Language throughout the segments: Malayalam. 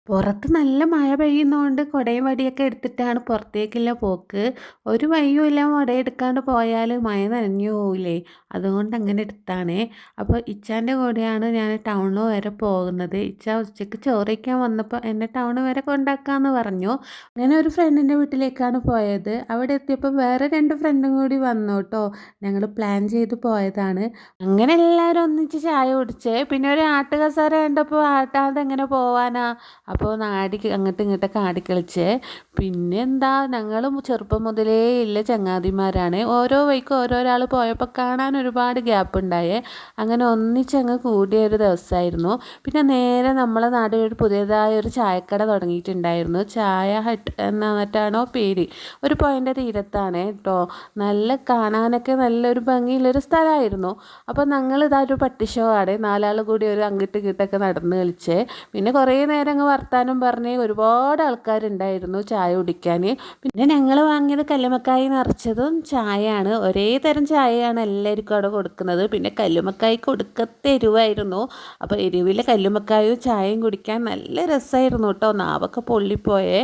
പുറത്ത് നല്ല മഴ പെയ്യുന്നോണ്ട് കുടയും വടിയൊക്കെ എടുത്തിട്ടാണ് പുറത്തേക്കുള്ള പോക്ക്. ഒരു വഴിയുമില്ല കുടയെടുക്കാണ്ട് പോയാൽ മഴ നനഞ്ഞു പോവില്ലേ? അതുകൊണ്ട് അങ്ങനെ എടുത്താണേ. അപ്പോൾ ഇച്ചാൻ്റെ കൂടെയാണ് ഞാൻ ടൗണിൽ വരെ പോകുന്നത്. ഇച്ച ഉച്ചയ്ക്ക് ചോറ് കഴിക്കാൻ വന്നപ്പോൾ എന്നെ ടൗണ് വരെ കൊണ്ടാക്കാമെന്ന് പറഞ്ഞു. അങ്ങനെ ഒരു ഫ്രണ്ടിൻ്റെ വീട്ടിലേക്കാണ് പോയത്. അവിടെ എത്തിയപ്പോൾ വേറെ 2 ഫ്രണ്ടും കൂടി വന്നു കേട്ടോ. ഞങ്ങൾ പ്ലാൻ ചെയ്ത് പോയതാണ്. അങ്ങനെ എല്ലാവരും ഒന്നിച്ച് ചായ കുടിച്ചേ. പിന്നെ ഒരു ആട്ടുകസേര കണ്ടപ്പോൾ ആട്ടാതെ എങ്ങനെ പോവാനാ? അപ്പോൾ അങ്ങോട്ടും ഇങ്ങോട്ടൊക്കെ ആടിക്കളിച്ചേ. പിന്നെന്താ, ഞങ്ങളും ചെറുപ്പം മുതലേ ഇല്ല ചങ്ങാതിമാരാണ്. ഓരോ വഴിക്കും ഓരോരാൾ പോയപ്പോൾ കാണാൻ ഒരുപാട് ഗ്യാപ്പ് ഉണ്ടായേ. അങ്ങനെ ഒന്നിച്ചങ്ങ് കൂടിയ ഒരു ദിവസമായിരുന്നു. പിന്നെ നേരെ നമ്മളെ നാട്ടിൽ ഒരു പുതിയതായ ഒരു ചായക്കട തുടങ്ങിയിട്ടുണ്ടായിരുന്നു. ചായ ഹട്ട് എന്നിട്ടാണോ പേര്. ഒരു പുഴൻ്റെ തീരത്താണ് കേട്ടോ. നല്ല കാണാനൊക്കെ നല്ലൊരു ഭംഗിയുള്ളൊരു സ്ഥലമായിരുന്നു. അപ്പോൾ ഞങ്ങളിതാ ഒരു പട്ടി ഷോ ആണ്. 4 ആൾ കൂടി ഒരു അങ്ങോട്ടും ഇങ്ങോട്ടൊക്കെ നടന്ന് കളിച്ചേ. പിന്നെ കുറേ നേരം അങ്ങ് വർത്താനം പറഞ്ഞ് ഒരുപാട് ആൾക്കാരുണ്ടായിരുന്നു ചായ കുടിക്കാൻ. പിന്നെ ഞങ്ങൾ വാങ്ങിയത് കല്ലുമ്മക്കായി നിറച്ചതും ചായയാണ്. ഒരേ തരം ചായയാണ് എല്ലാവർക്കും അവിടെ കൊടുക്കുന്നത്. പിന്നെ കല്ലുമ്മക്കായ്ക്ക് കൊടുക്കത്തെ എരിവായിരുന്നു. അപ്പോൾ എരിവിലെ കല്ലുമ്മക്കായും ചായയും കുടിക്കാൻ നല്ല രസമായിരുന്നു കേട്ടോ. നാവൊക്കെ പൊള്ളിപ്പോയേ.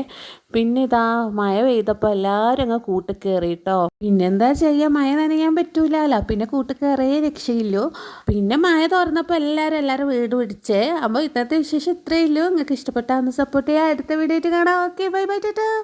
പിന്നെ ഇതാ മഴ പെയ്തപ്പോൾ എല്ലാവരും അങ്ങ് കൂട്ടിൽ കയറി കേട്ടോ. പിന്നെന്താ ചെയ്യുക, മഴ നനയാൻ പറ്റൂലല്ലോ. പിന്നെ കൂട്ടിൽ കയറിയേ രക്ഷയില്ലൂ. പിന്നെ മഴ തുറന്നപ്പോൾ എല്ലാവരും വീട് പിടിച്ചേ. അപ്പോൾ ഇന്നത്തെ വിശേഷം ഇത്രയേ ഉള്ളൂ. നിങ്ങൾക്ക് ഇഷ്ടപ്പെട്ടാൽ ഒന്ന് സപ്പോർട്ട് ചെയ്യുക. അടുത്ത വീഡിയോ ആയിട്ട് കാണാം. Okay, bye bye, Tata.